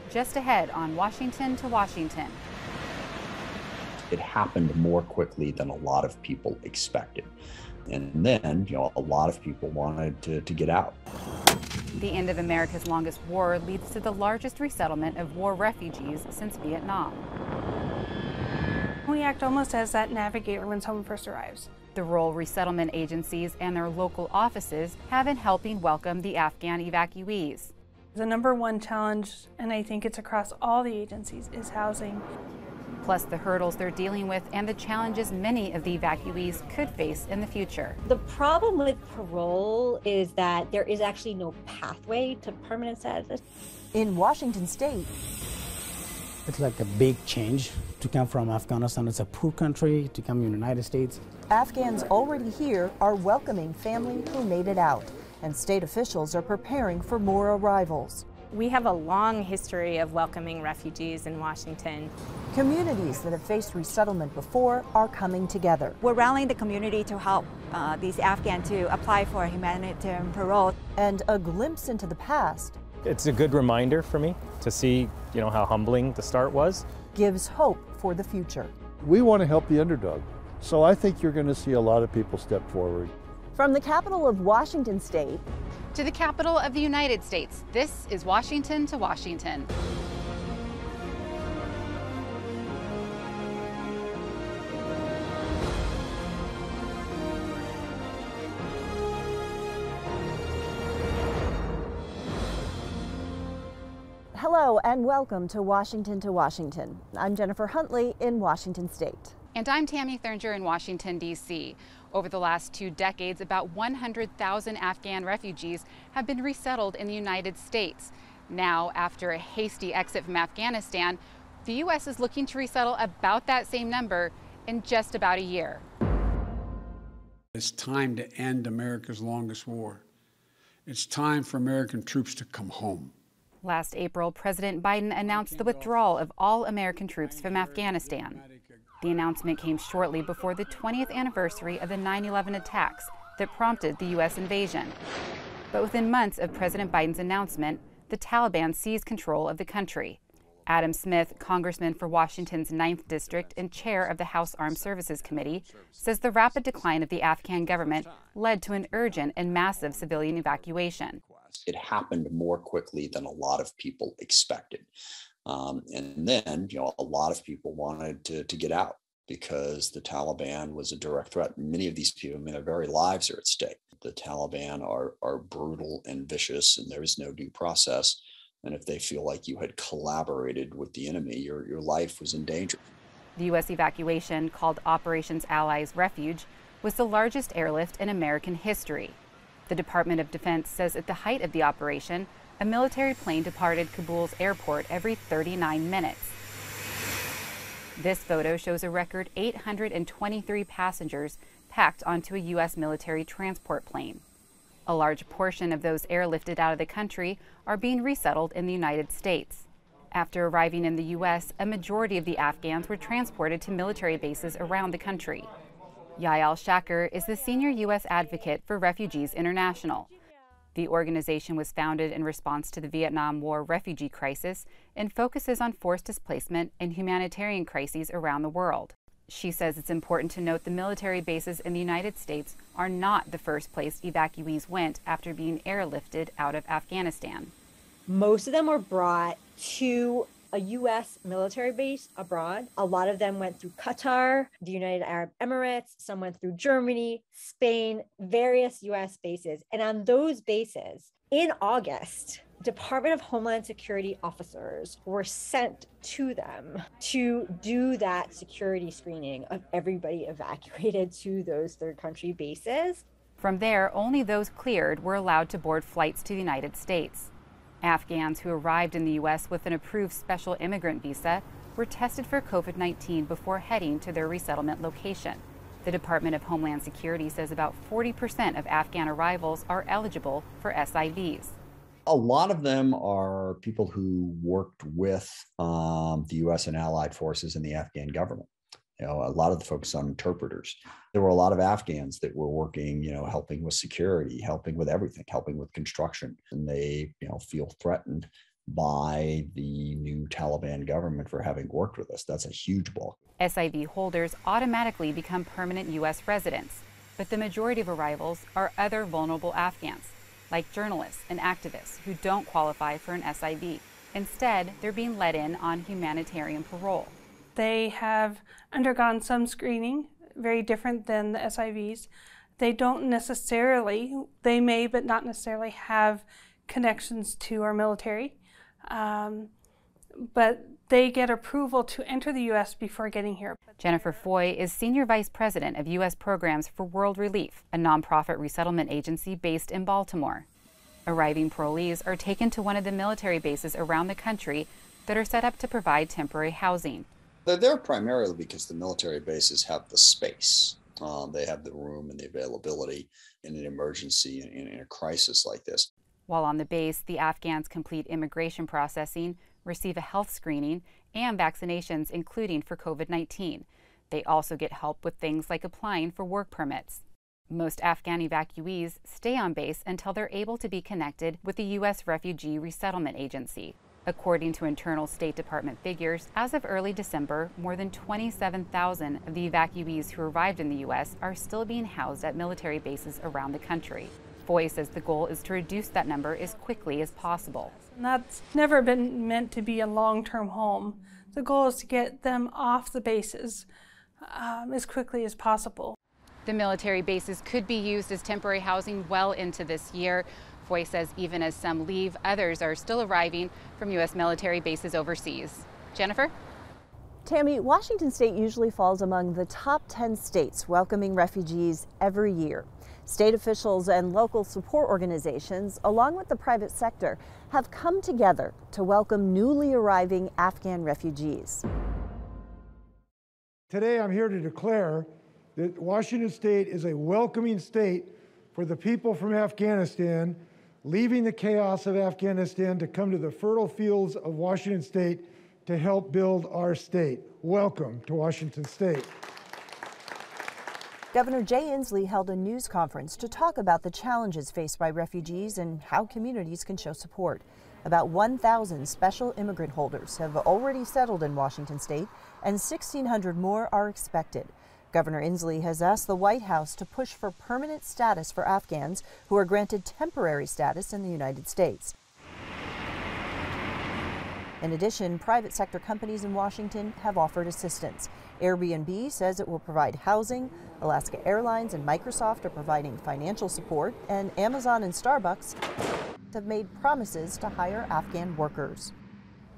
just ahead on Washington to Washington. It happened more quickly than a lot of people expected. And then, a lot of people wanted to get out. The end of America's longest war leads to the largest resettlement of war refugees since Vietnam. We act almost as that navigator when someone first arrives. The role resettlement agencies and their local offices have in helping welcome the Afghan evacuees. The number one challenge, and I think it's across all the agencies, is housing. Plus the hurdles they're dealing with and the challenges many of the evacuees could face in the future. The problem with parole is that there is actually no pathway to permanent status. In Washington state, it's like a big change to come from Afghanistan. It's a poor country to come to the United States. Afghans already here are welcoming family who made it out, and state officials are preparing for more arrivals. We have a long history of welcoming refugees in Washington. Communities that have faced resettlement before are coming together. We're rallying the community to help these Afghans to apply for humanitarian parole. And a glimpse into the past. It's a good reminder for me to see, how humbling the start was. Gives hope for the future. We want to help the underdog, so I think you're going to see a lot of people step forward. From the capital of Washington state to the capital of the United States, this is Washington to Washington. Hello and welcome to Washington to Washington. I'm Jennifer Huntley in Washington state. And I'm Tammy Thuringer in Washington, D.C. Over the last 2 decades, about 100,000 Afghan refugees have been resettled in the United States. Now, after a hasty exit from Afghanistan, the U.S. is looking to resettle about that same number in just about a year. It's time to end America's longest war. It's time for American troops to come home. Last April, President Biden announced the withdrawal of all American troops from Afghanistan. The announcement came shortly before the 20th anniversary of the 9/11 attacks that prompted the U.S. invasion. But within months of President Biden's announcement, the Taliban seized control of the country. Adam Smith, congressman for Washington's 9th District and chair of the House Armed Services Committee, says the rapid decline of the Afghan government led to an urgent and massive civilian evacuation. It happened more quickly than a lot of people expected. And then, a lot of people wanted to get out because the Taliban was a direct threat. Many of these people, their very lives are at stake. The Taliban are brutal and vicious, and there is no due process. And if they feel like you had collaborated with the enemy, your life was in danger. The U.S. evacuation, called Operations Allies Refuge, was the largest airlift in American history. The Department of Defense says at the height of the operation, a military plane departed Kabul's airport every 39 minutes. This photo shows a record 823 passengers packed onto a U.S. military transport plane. A large portion of those airlifted out of the country are being resettled in the United States. After arriving in the U.S., a majority of the Afghans were transported to military bases around the country. Yael Shaker is the senior U.S. advocate for Refugees International. The organization was founded in response to the Vietnam War refugee crisis and focuses on forced displacement and humanitarian crises around the world. She says it's important to note the military bases in the United States are not the first place evacuees went after being airlifted out of Afghanistan. Most of them were brought to a U.S. military base abroad. A lot of them went through Qatar, the United Arab Emirates, some went through Germany, Spain, various U.S. bases. And on those bases, in August, Department of Homeland Security officers were sent to them to do that security screening of everybody evacuated to those third country bases. From there, only those cleared were allowed to board flights to the United States. Afghans who arrived in the U.S. with an approved special immigrant visa were tested for COVID-19 before heading to their resettlement location. The Department of Homeland Security says about 40% of Afghan arrivals are eligible for SIVs. A lot of them are people who worked with the U.S. and allied forces and the Afghan government. A lot of the focus on interpreters. There were a lot of Afghans that were working, helping with security, helping with everything, helping with construction. And they, feel threatened by the new Taliban government for having worked with us. That's a huge bulk. SIV holders automatically become permanent U.S. residents, but the majority of arrivals are other vulnerable Afghans, like journalists and activists who don't qualify for an SIV. Instead, they're being let in on humanitarian parole. They have undergone some screening, very different than the SIVs. They don't necessarily, they may but not necessarily have connections to our military, but they get approval to enter the U.S. before getting here. Jennifer Foy is Senior Vice President of U.S. Programs for World Relief, a nonprofit resettlement agency based in Baltimore. Arriving parolees are taken to one of the military bases around the country that are set up to provide temporary housing. They're there primarily because the military bases have the space. They have the room and the availability in an emergency, in a crisis like this. While on the base, the Afghans complete immigration processing, receive a health screening, and vaccinations, including for COVID-19. They also get help with things like applying for work permits. Most Afghan evacuees stay on base until they're able to be connected with the U.S. Refugee Resettlement Agency. According to internal State Department figures, as of early December, more than 27,000 of the evacuees who arrived in the U.S. are still being housed at military bases around the country. Foy says the goal is to reduce that number as quickly as possible. And that's never been meant to be a long-term home. The goal is to get them off the bases as quickly as possible. The military bases could be used as temporary housing well into this year. Foy says even as some leave, others are still arriving from U.S. military bases overseas. Jennifer? Tammy, Washington State usually falls among the top 10 states welcoming refugees every year. State officials and local support organizations, along with the private sector, have come together to welcome newly arriving Afghan refugees. Today I'm here to declare that Washington State is a welcoming state for the people from Afghanistan, leaving the chaos of Afghanistan to come to the fertile fields of Washington State to help build our state. Welcome to Washington State. Governor Jay Inslee held a news conference to talk about the challenges faced by refugees and how communities can show support. About 1,000 special immigrant holders have already settled in Washington State, and 1,600 more are expected. Governor Inslee has asked the White House to push for permanent status for Afghans who are granted temporary status in the United States. In addition, private sector companies in Washington have offered assistance. Airbnb says it will provide housing, Alaska Airlines and Microsoft are providing financial support, and Amazon and Starbucks have made promises to hire Afghan workers.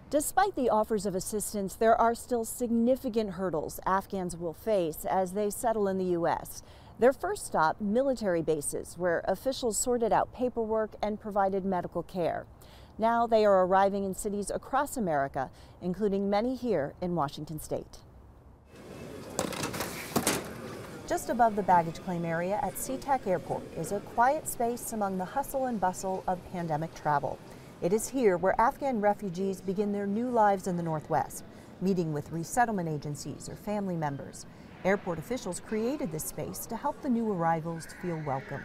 Despite the offers of assistance, there are still significant hurdles Afghans will face as they settle in the U.S. Their first stop, military bases, where officials sorted out paperwork and provided medical care. Now they are arriving in cities across America, including many here in Washington State. Just above the baggage claim area at SeaTac Airport is a quiet space among the hustle and bustle of pandemic travel. It is here where Afghan refugees begin their new lives in the Northwest, meeting with resettlement agencies or family members. Airport officials created this space to help the new arrivals feel welcome.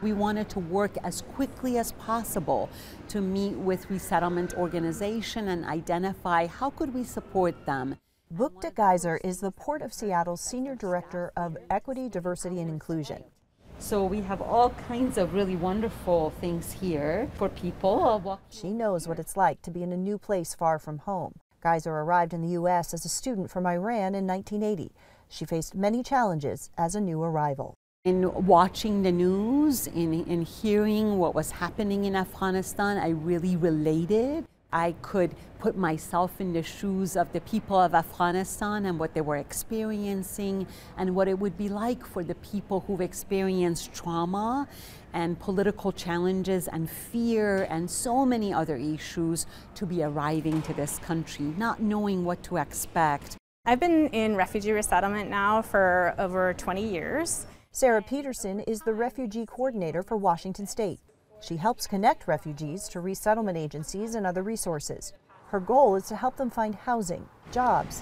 We wanted to work as quickly as possible to meet with resettlement organization and identify how could we support them. Bukta Geyser is the Port of Seattle's Senior Director of Equity, Diversity, and Inclusion. So we have all kinds of really wonderful things here for people. She knows what it's like to be in a new place far from home. Geyser arrived in the U.S. as a student from Iran in 1980. She faced many challenges as a new arrival. In watching the news, in hearing what was happening in Afghanistan, I really related. I could put myself in the shoes of the people of Afghanistan and what they were experiencing and what it would be like for the people who've experienced trauma and political challenges and fear and so many other issues to be arriving to this country, not knowing what to expect. I've been in refugee resettlement now for over 20 years. Sarah Peterson is the refugee coordinator for Washington State. She helps connect refugees to resettlement agencies and other resources. Her goal is to help them find housing, jobs,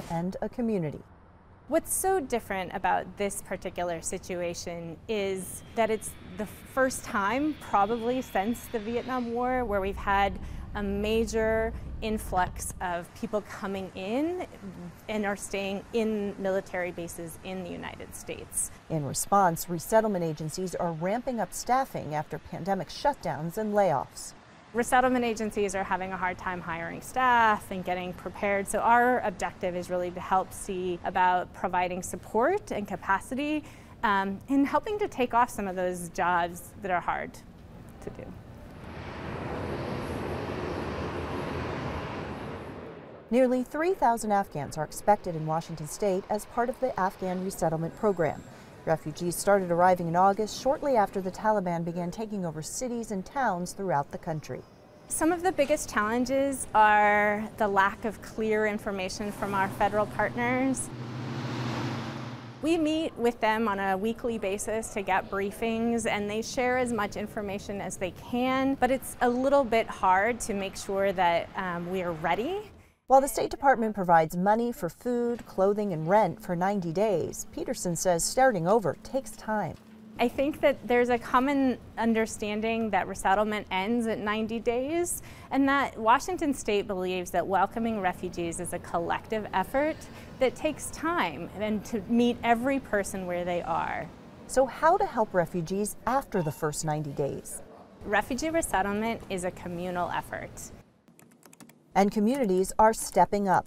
and a community. What's so different about this particular situation is that it's the first time, probably since the Vietnam War, where we've had a major influx of people coming in and are staying in military bases in the United States. In response, resettlement agencies are ramping up staffing after pandemic shutdowns and layoffs. Resettlement agencies are having a hard time hiring staff and getting prepared, so our objective is really to help see about providing support and capacity and helping to take off some of those jobs that are hard to do. Nearly 3,000 Afghans are expected in Washington state as part of the Afghan resettlement program. Refugees started arriving in August, shortly after the Taliban began taking over cities and towns throughout the country. Some of the biggest challenges are the lack of clear information from our federal partners. We meet with them on a weekly basis to get briefings, and they share as much information as they can, but it's a little bit hard to make sure that we are ready. While the State Department provides money for food, clothing, and rent for 90 days, Peterson says starting over takes time. I think that there's a common understanding that resettlement ends at 90 days, and that Washington state believes that welcoming refugees is a collective effort that takes time and to meet every person where they are. So how to help refugees after the first 90 days? Refugee resettlement is a communal effort. And communities are stepping up,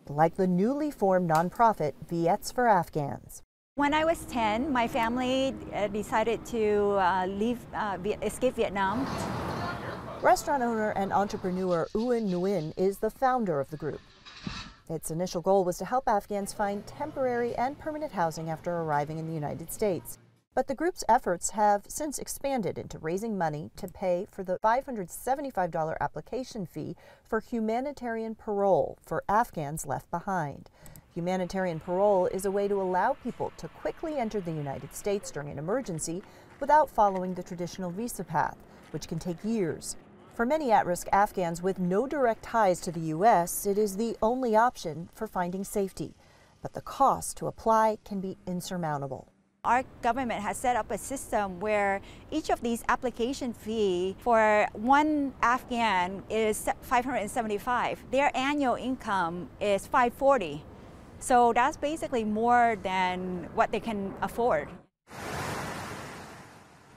like the newly formed nonprofit Vets for Afghans. When I was 10, my family decided to escape Vietnam. Restaurant owner and entrepreneur Uyen Nguyen is the founder of the group. Its initial goal was to help Afghans find temporary and permanent housing after arriving in the United States. But the group's efforts have since expanded into raising money to pay for the $575 application fee for humanitarian parole for Afghans left behind. Humanitarian parole is a way to allow people to quickly enter the United States during an emergency without following the traditional visa path, which can take years. For many at-risk Afghans with no direct ties to the U.S., it is the only option for finding safety. But the cost to apply can be insurmountable. Our government has set up a system where each of these application fee for one Afghan is $575. Their annual income is $540. So that's basically more than what they can afford.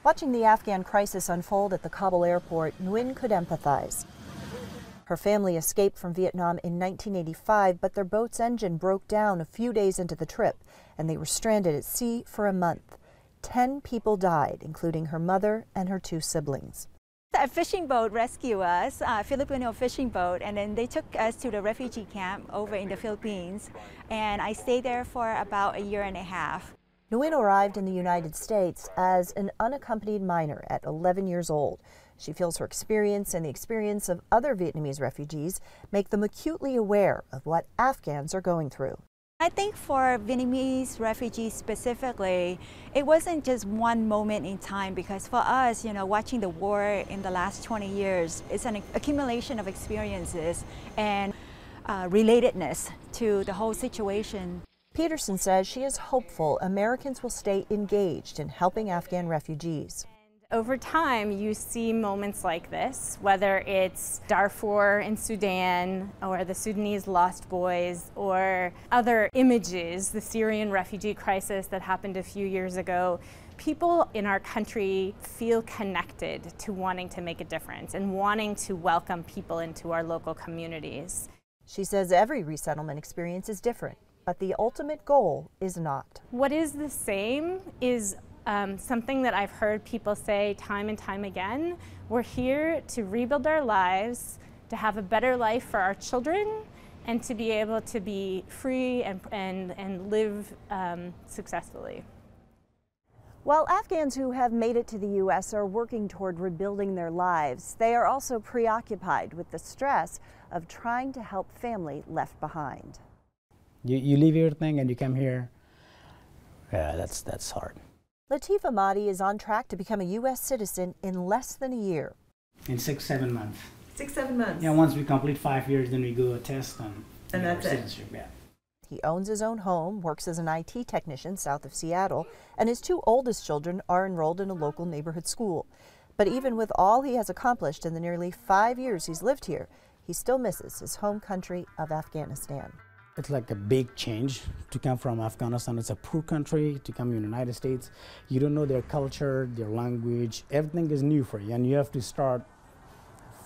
Watching the Afghan crisis unfold at the Kabul airport, Nguyen could empathize. Her family escaped from Vietnam in 1985, but their boat's engine broke down a few days into the trip, and they were stranded at sea for a month. 10 people died, including her mother and her 2 siblings. A fishing boat rescued us, a Filipino fishing boat, and then they took us to the refugee camp over in the Philippines, and I stayed there for about a year and a half. Nguyen arrived in the United States as an unaccompanied minor at 11 years old. She feels her experience and the experience of other Vietnamese refugees make them acutely aware of what Afghans are going through. I think for Vietnamese refugees specifically, it wasn't just one moment in time, because for us, watching the war in the last 20 years, it's an accumulation of experiences and relatedness to the whole situation. Peterson says she is hopeful Americans will stay engaged in helping Afghan refugees. Over time, you see moments like this, whether it's Darfur in Sudan, or the Sudanese Lost Boys, or other images, the Syrian refugee crisis that happened a few years ago. People in our country feel connected to wanting to make a difference and wanting to welcome people into our local communities. She says every resettlement experience is different, but the ultimate goal is not. What is the same is something that I've heard people say time and time again. We're here to rebuild our lives, to have a better life for our children, and to be able to be free and live successfully. While Afghans who have made it to the U.S. are working toward rebuilding their lives, they are also preoccupied with the stress of trying to help family left behind. You leave everything and you come here, that's hard. Latifa Mahdi is on track to become a U.S. citizen in less than a year. In 6-7 months. 6-7 months? Yeah, once we complete 5 years, then we go a test on that's citizenship. Yeah. He owns his own home, works as an IT technician south of Seattle, and his 2 oldest children are enrolled in a local neighborhood school. But even with all he has accomplished in the nearly 5 years he's lived here, he still misses his home country of Afghanistan. It's like a big change to come from Afghanistan. It's a poor country to come to the United States. You don't know their culture, their language. Everything is new for you, and you have to start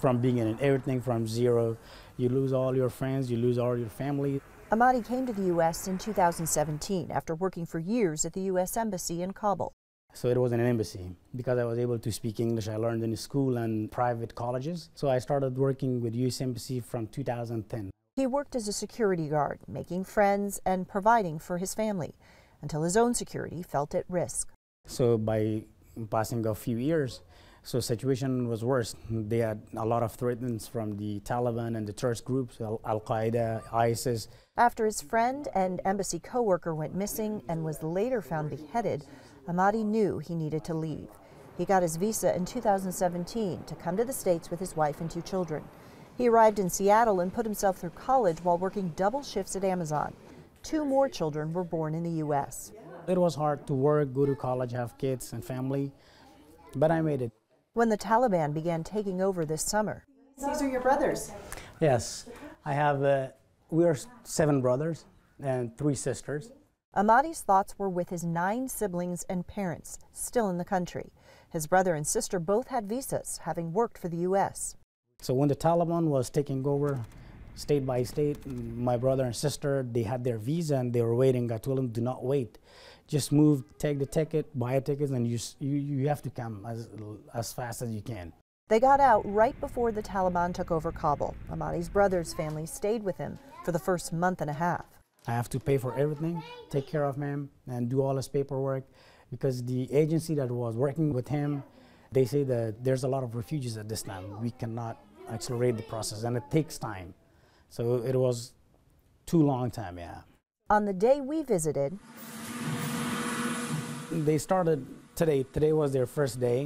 from beginning, everything from zero. You lose all your friends, you lose all your family. Ahmadi came to the U.S. in 2017 after working for years at the U.S. Embassy in Kabul. So it was an embassy. Because I was able to speak English, I learned in school and private colleges. So I started working with U.S. Embassy from 2010. He worked as a security guard, making friends and providing for his family, until his own security felt at risk. So by passing a few years, so situation was worse. They had a lot of threats from the Taliban and the terrorist groups, Al-Qaeda, ISIS. After his friend and embassy co-worker went missing and was later found beheaded, Ahmadi knew he needed to leave. He got his visa in 2017 to come to the States with his wife and 2 children. He arrived in Seattle and put himself through college while working double shifts at Amazon. 2 more children were born in the U.S. It was hard to work, go to college, have kids and family, but I made it. When the Taliban began taking over this summer. These are your brothers? Yes, I have, we are 7 brothers and 3 sisters. Ahmadi's thoughts were with his 9 siblings and parents, still in the country. His brother and sister both had visas, having worked for the U.S. So when the Taliban was taking over state by state, my brother and sister, they had their visa and they were waiting. I told them, do not wait. Just move, take the ticket, buy a ticket, and you have to come as fast as you can. They got out right before the Taliban took over Kabul. Ahmadi's brother's family stayed with him for the first month and a half. I have to pay for everything, take care of him, and do all his paperwork, because the agency that was working with him, they say that there's a lot of refugees at this time. We cannot accelerate the process, and it takes time. So it was too long time, yeah. On the day we visited, they started today. Today was their first day.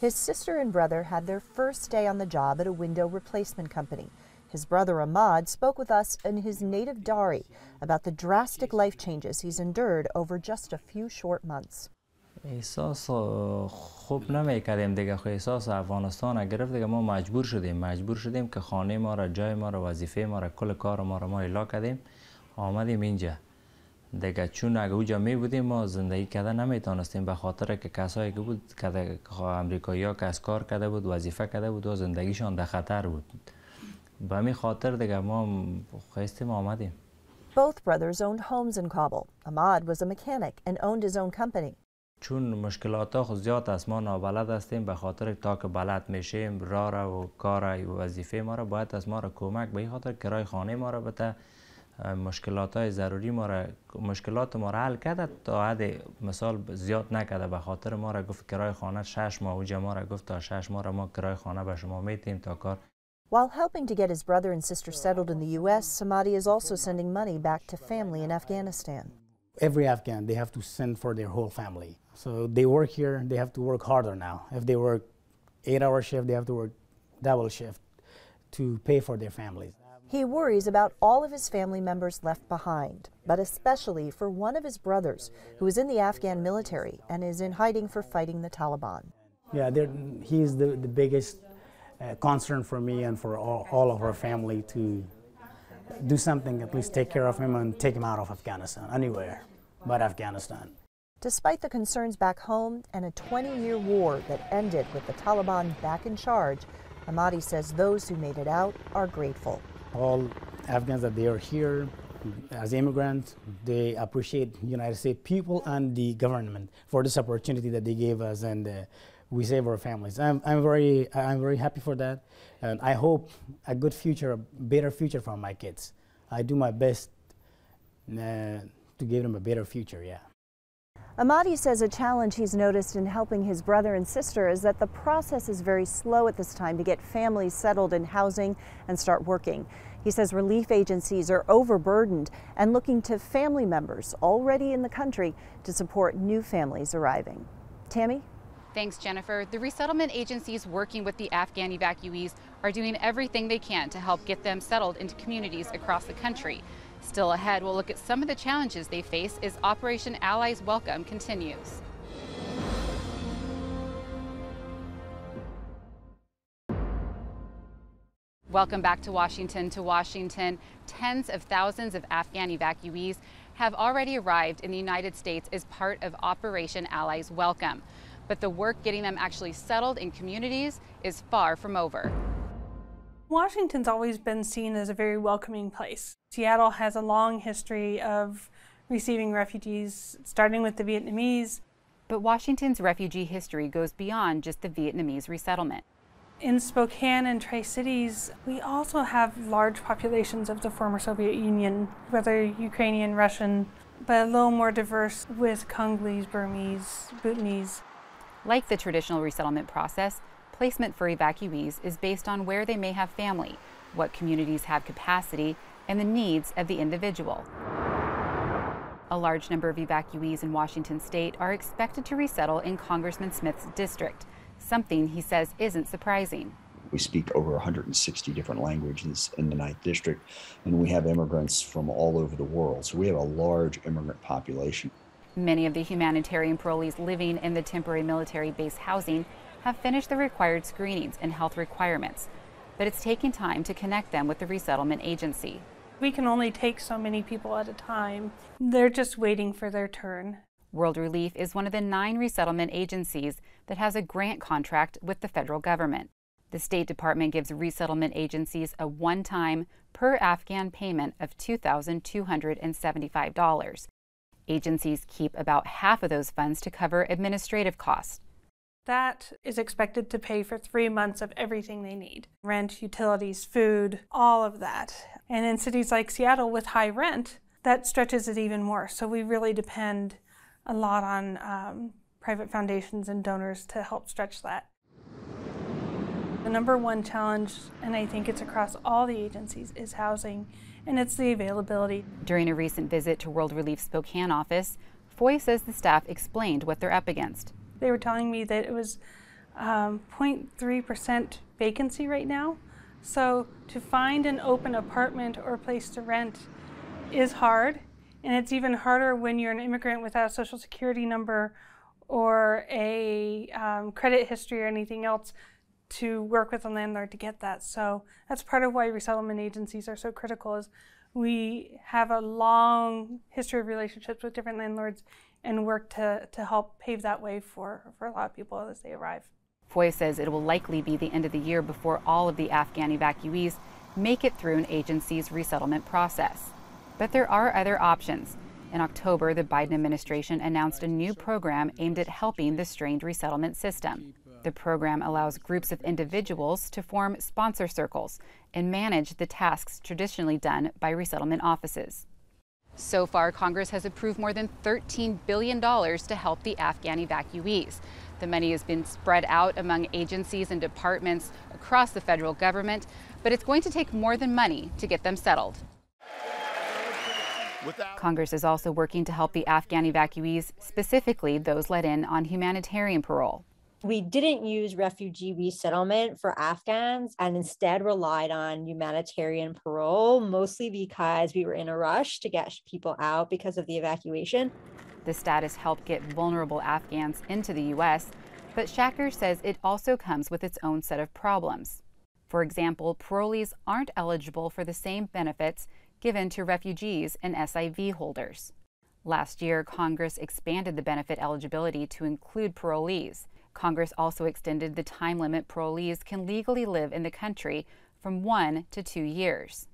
His sister and brother had their first day on the job at a window replacement company. His brother Ahmad spoke with us in his native Dari about the drastic life changes he's endured over just a few short months. احساس خوب نمی‌کردیم دیگه. احساس افغانستان گرفت دیگه. ما مجبور شدیم که خانه ما را، جای ما را، وظیفه ما را، کل کار ما را اعلام کردیم. آمدیم اینجا دیگه. چون اگه اونجا می بودیم ما زندگی کردن نمیتونستیم، به خاطر که کسایی که بود که امریکایی‌ها کس کار کرده بود، وظیفه کرده بود و زندگیشان در خطر بود. به همین خاطر دیگه ما خواستیم آمدیم. Both brothers owned homes in Kabul. Ahmad was a mechanic and owned his own company. چون مشکلات ها زیاد است، ما نابلد هستیم. به خاطر تا که بلد میشیم راه و کار و وظیفه ما را باید از ما را کمک، به خاطر کرای خانه ما را بده، مشکلات های ضروری ما را، مشکلات ما را حل کرده. تا حد مثال زیاد نکرده. به خاطر ما را گفت کرای خانه 6 ماه، اوجا ما را گفت تا 6 ماه را ما کرای خانه به شما میتیم تا کار. While helping to get his brother and sister settled in the U.S., Ahmadi is also sending money back to family in Afghanistan. Every Afghan, they have to send for their whole family. So they work here, they have to work harder now. If they work 8-hour shift, they have to work double shift to pay for their families. He worries about all of his family members left behind, but especially for one of his brothers who is in the Afghan military and is in hiding for fighting the Taliban. Yeah, he's the biggest concern for me and for all of our family, to do something, at least take care of him and take him out of Afghanistan, anywhere but Afghanistan. Despite the concerns back home and a 20-year war that ended with the Taliban back in charge, Ahmadi says those who made it out are grateful. All Afghans that they are here as immigrants, they appreciate the United States people and the government for this opportunity that they gave us, and we save our families. I'm very happy for that, and I hope a good future, a better future for my kids. I do my best to give them a better future, yeah. Ahmadi says a challenge he's noticed in helping his brother and sister is that the process is very slow at this time to get families settled in housing and start working. He says relief agencies are overburdened and looking to family members already in the country to support new families arriving. Tammy? Thanks, Jennifer. The resettlement agencies working with the Afghan evacuees are doing everything they can to help get them settled into communities across the country. Still ahead, we'll look at some of the challenges they face as Operation Allies Welcome continues. Welcome back to Washington. Tens of thousands of Afghan evacuees have already arrived in the United States as part of Operation Allies Welcome. But the work getting them actually settled in communities is far from over. Washington's always been seen as a very welcoming place. Seattle has a long history of receiving refugees, starting with the Vietnamese. But Washington's refugee history goes beyond just the Vietnamese resettlement. In Spokane and Tri-Cities, we also have large populations of the former Soviet Union, whether Ukrainian, Russian, but a little more diverse with Congolese, Burmese, Bhutanese. Like the traditional resettlement process, placement for evacuees is based on where they may have family, what communities have capacity, and the needs of the individual. A large number of evacuees in Washington state are expected to resettle in Congressman Smith's district, something he says isn't surprising. We speak over 160 different languages in the 9th District, and we have immigrants from all over the world, so we have a large immigrant population. Many of the humanitarian parolees living in the temporary military base housing have finished the required screenings and health requirements, but it's taking time to connect them with the resettlement agency. We can only take so many people at a time. They're just waiting for their turn. World Relief is one of the 9 resettlement agencies that has a grant contract with the federal government. The State Department gives resettlement agencies a one-time per Afghan payment of $2,275. Agencies keep about half of those funds to cover administrative costs. That is expected to pay for 3 months of everything they need. Rent, utilities, food, all of that. And in cities like Seattle with high rent, that stretches it even more. So we really depend a lot on private foundations and donors to help stretch that. The number one challenge, and I think it's across all the agencies, is housing, and it's the availability. During a recent visit to World Relief's Spokane office, Foy says the staff explained what they're up against. They were telling me that it was 0.3% vacancy right now. So to find an open apartment or place to rent is hard. And it's even harder when you're an immigrant without a social security number or a credit history or anything else to work with a landlord to get that. So that's part of why resettlement agencies are so critical, is we have a long history of relationships with different landlords and work to help pave that way for a lot of people as they arrive. Foy says it will likely be the end of the year before all of the Afghan evacuees make it through an agency's resettlement process. But there are other options. In October, the Biden administration announced a new program aimed at helping the strained resettlement system. The program allows groups of individuals to form sponsor circles and manage the tasks traditionally done by resettlement offices. So far, Congress has approved more than $13 billion to help the Afghan evacuees. The money has been spread out among agencies and departments across the federal government, but it's going to take more than money to get them settled. Congress is also working to help the Afghan evacuees, specifically those let in on humanitarian parole. We didn't use refugee resettlement for Afghans and instead relied on humanitarian parole, mostly because we were in a rush to get people out because of the evacuation. The status helped get vulnerable Afghans into the U.S., but Shacker says it also comes with its own set of problems. For example, parolees aren't eligible for the same benefits given to refugees and SIV holders. Last year, Congress expanded the benefit eligibility to include parolees. Congress also extended the time limit parolees can legally live in the country from 1 to 2 years.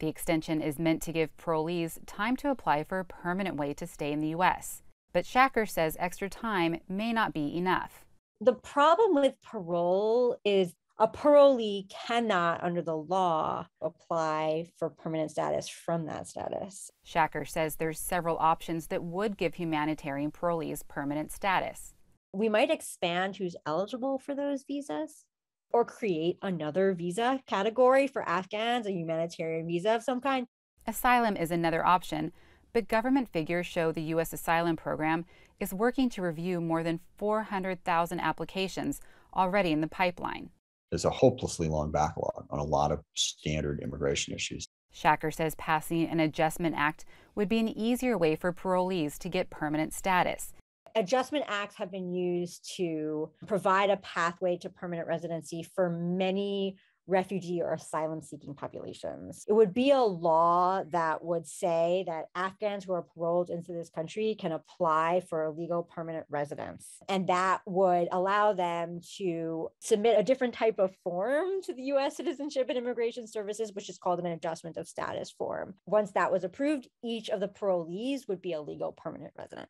The extension is meant to give parolees time to apply for a permanent way to stay in the U.S. But Shacker says extra time may not be enough. The problem with parole is a parolee cannot, under the law, apply for permanent status from that status. Shacker says there's several options that would give humanitarian parolees permanent status. We might expand who's eligible for those visas or create another visa category for Afghans, a humanitarian visa of some kind. Asylum is another option, but government figures show the U.S. asylum program is working to review more than 400,000 applications already in the pipeline. There's a hopelessly long backlog on a lot of standard immigration issues. Shacker says passing an Adjustment Act would be an easier way for parolees to get permanent status. Adjustment acts have been used to provide a pathway to permanent residency for many refugee or asylum seeking populations. It would be a law that would say that Afghans who are paroled into this country can apply for legal permanent residence. And that would allow them to submit a different type of form to the U.S. Citizenship and Immigration Services, which is called an adjustment of status form. Once that was approved, each of the parolees would be a legal permanent resident.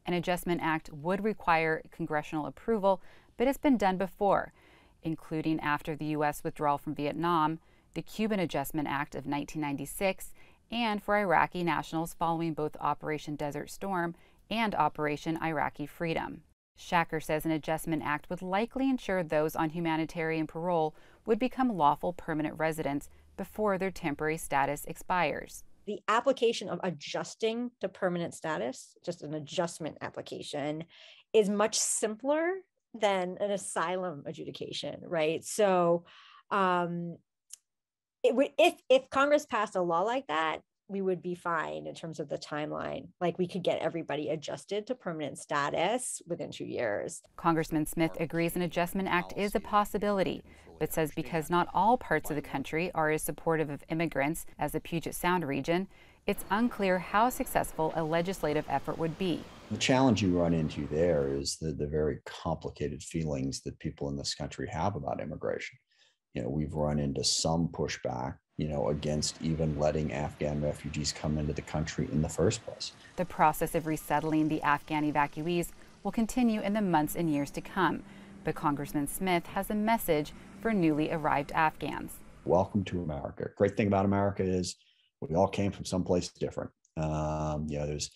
An Adjustment Act would require congressional approval, but it's been done before, including after the U.S. withdrawal from Vietnam, the Cuban Adjustment Act of 1996, and for Iraqi nationals following both Operation Desert Storm and Operation Iraqi Freedom. Shacker says an Adjustment Act would likely ensure those on humanitarian parole would become lawful permanent residents before their temporary status expires. The application of adjusting to permanent status, just an adjustment application, is much simpler than an asylum adjudication, right? So if Congress passed a law like that, we would be fine in terms of the timeline. Like, we could get everybody adjusted to permanent status within 2 years. Congressman Smith agrees an Adjustment Act is a possibility, but says because not all parts of the country are as supportive of immigrants as the Puget Sound region, it's unclear how successful a legislative effort would be. The challenge you run into there is the very complicated feelings that people in this country have about immigration. We've run into some pushback, against even letting Afghan refugees come into the country in the first place. The process of resettling the Afghan evacuees will continue in the months and years to come, but Congressman Smith has a message for newly arrived Afghans. Welcome to America. Great thing about America is we all came from someplace different. There's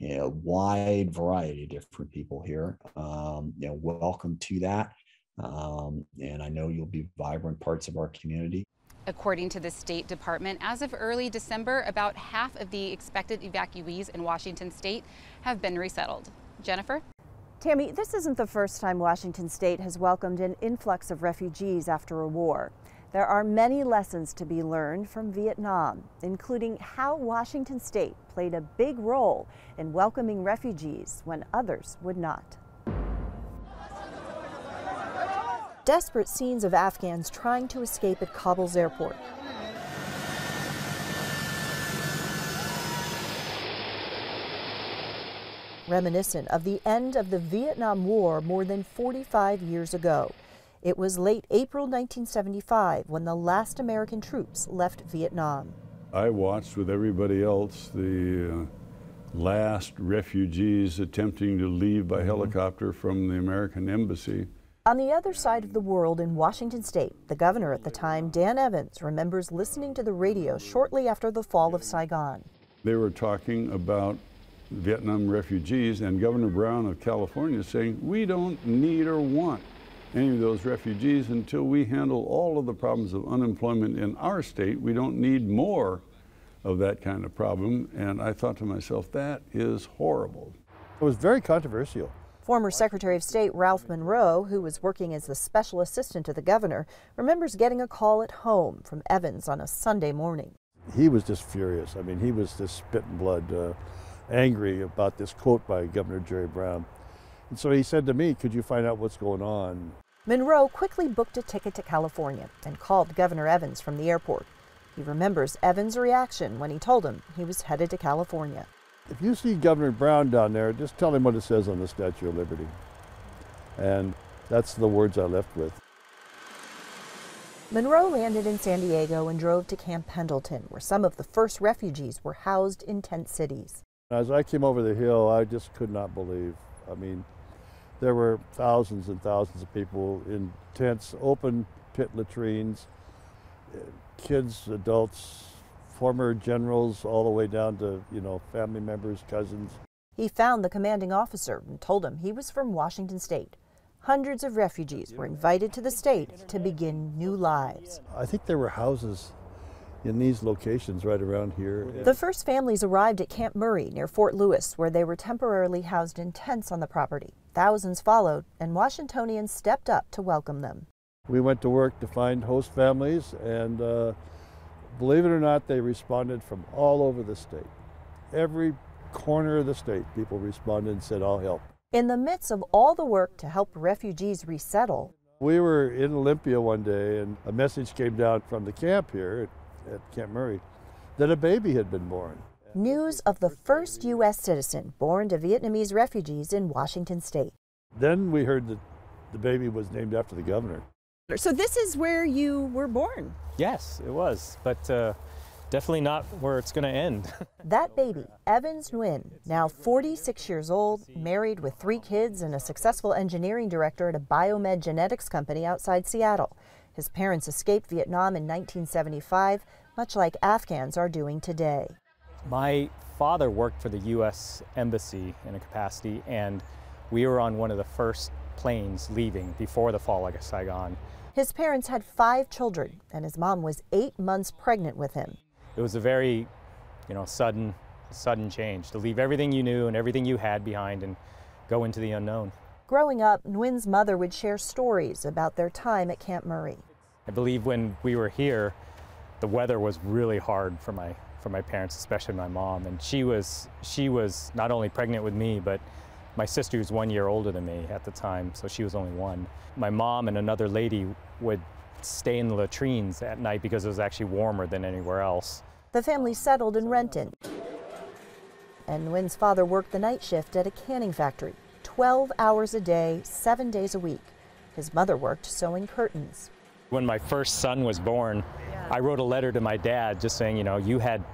a wide variety of different people here. Welcome to that. And I know you'll be vibrant parts of our community. According to the State Department, as of early December, about half of the expected evacuees in Washington state have been resettled. Jennifer? Tammy, this isn't the first time Washington state has welcomed an influx of refugees after a war. There are many lessons to be learned from Vietnam, including how Washington state played a big role in welcoming refugees when others would not. Desperate scenes of Afghans trying to escape at Kabul's airport. Reminiscent of the end of the Vietnam War more than 45 years ago. It was late April 1975 when the last American troops left Vietnam. I watched with everybody else the last refugees attempting to leave by helicopter from the American embassy. On the other side of the world in Washington state, the governor at the time, Dan Evans, remembers listening to the radio shortly after the fall of Saigon. They were talking about Vietnam refugees, and Governor Brown of California saying, we don't need or want any of those refugees until we handle all of the problems of unemployment in our state. We don't need more of that kind of problem. And I thought to myself, that is horrible. It was very controversial. Former Secretary of State Ralph Monroe, who was working as the special assistant to the governor, remembers getting a call at home from Evans on a Sunday morning. He was just furious. I mean, he was just spitting blood, angry about this quote by Governor Jerry Brown. And so he said to me, could you find out what's going on? Monroe quickly booked a ticket to California and called Governor Evans from the airport. He remembers Evans' reaction when he told him he was headed to California. If you see Governor Brown down there, just tell him what it says on the Statue of Liberty. And that's the words I left with. Monroe landed in San Diego and drove to Camp Pendleton, where some of the first refugees were housed in tent cities. As I came over the hill, I just could not believe. I mean, there were thousands and thousands of people in tents, open pit latrines, kids, adults, former generals, all the way down to, family members, cousins. He found the commanding officer and told him he was from Washington state. Hundreds of refugees were invited to the state to begin new lives. I think there were houses in these locations right around here. The first families arrived at Camp Murray near Fort Lewis, where they were temporarily housed in tents on the property. Thousands followed, and Washingtonians stepped up to welcome them. We went to work to find host families, and believe it or not, they responded from all over the state. Every corner of the state, people responded and said, I'll help. In the midst of all the work to help refugees resettle, We were in Olympia one day and a message came down from the camp here at Camp Murray that a baby had been born. News of the first U.S. citizen born to Vietnamese refugees in Washington state. Then we heard that the baby was named after the governor. So this is where you were born? Yes, it was, but definitely not where it's going to end. That baby, Evans Nguyen, now 46 years old, married with 3 kids and a successful engineering director at a biomed genetics company outside Seattle. His parents escaped Vietnam in 1975, much like Afghans are doing today. My father worked for the U.S. Embassy in a capacity, and we were on one of the first planes leaving before the fall of Saigon. His parents had 5 children, and his mom was 8 months pregnant with him. It was a very, sudden change to leave everything you knew and everything you had behind and go into the unknown. Growing up, Nguyen's mother would share stories about their time at Camp Murray. I believe when we were here, the weather was really hard for my parents, especially my mom. And she was not only pregnant with me, but my sister was 1 year older than me at the time, so she was only 1. My mom and another lady would stay in the latrines at night because it was actually warmer than anywhere else. The family settled in Renton, and Nguyen's father worked the night shift at a canning factory, 12 hours a day, 7 days a week. His mother worked sewing curtains. When my first son was born, I wrote a letter to my dad just saying, you had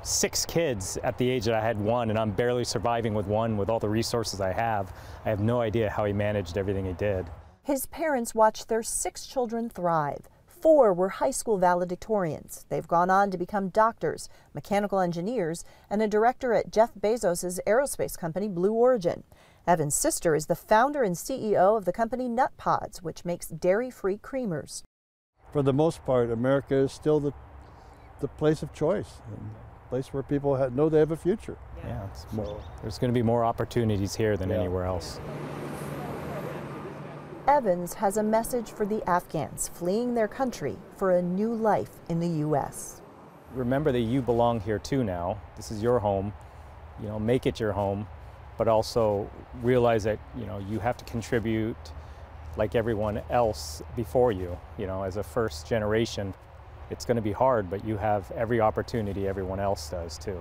6 kids at the age that I had 1, and I'm barely surviving with 1 with all the resources I have. I have no idea how he managed everything he did. His parents watched their 6 children thrive. 4 were high school valedictorians. They've gone on to become doctors, mechanical engineers, and a director at Jeff Bezos' aerospace company, Blue Origin. Evan's sister is the founder and CEO of the company Nut Pods, which makes dairy-free creamers. For the most part, America is still the place of choice, a place where people know they have a future. Yeah, there's going to be more opportunities here than anywhere else. Evans has a message for the Afghans fleeing their country for a new life in the U.S. Remember that you belong here too now. This is your home. Make it your home, but also realize that, you have to contribute like everyone else before you. As a first generation, it's going to be hard, but you have every opportunity everyone else does too.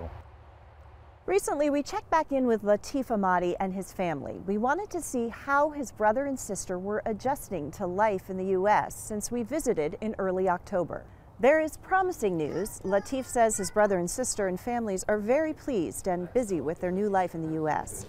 Recently, we checked back in with Latif Ahmadi and his family. We wanted to see how his brother and sister were adjusting to life in the U.S. since we visited in early October. There is promising news. Latif says his brother and sister and families are very pleased and busy with their new life in the U.S.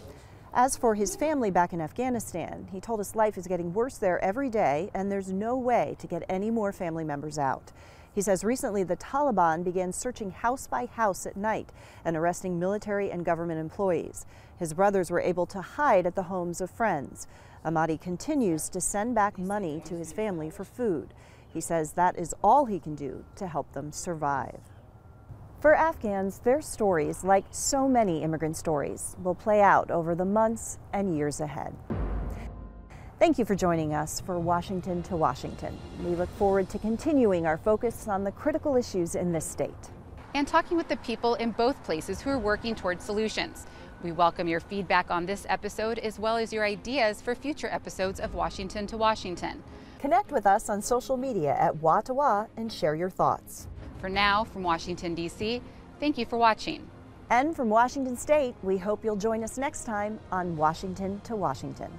As for his family back in Afghanistan, he told us life is getting worse there every day and there's no way to get any more family members out. He says recently the Taliban began searching house by house at night and arresting military and government employees. His brothers were able to hide at the homes of friends. Ahmadi continues to send back money to his family for food. He says that is all he can do to help them survive. For Afghans, their stories, like so many immigrant stories, will play out over the months and years ahead. Thank you for joining us for Washington to Washington. We look forward to continuing our focus on the critical issues in this state. And talking with the people in both places who are working towards solutions. We welcome your feedback on this episode as well as your ideas for future episodes of Washington to Washington. Connect with us on social media at WA2WA and share your thoughts. For now, from Washington, D.C., thank you for watching. And from Washington State, we hope you'll join us next time on Washington to Washington.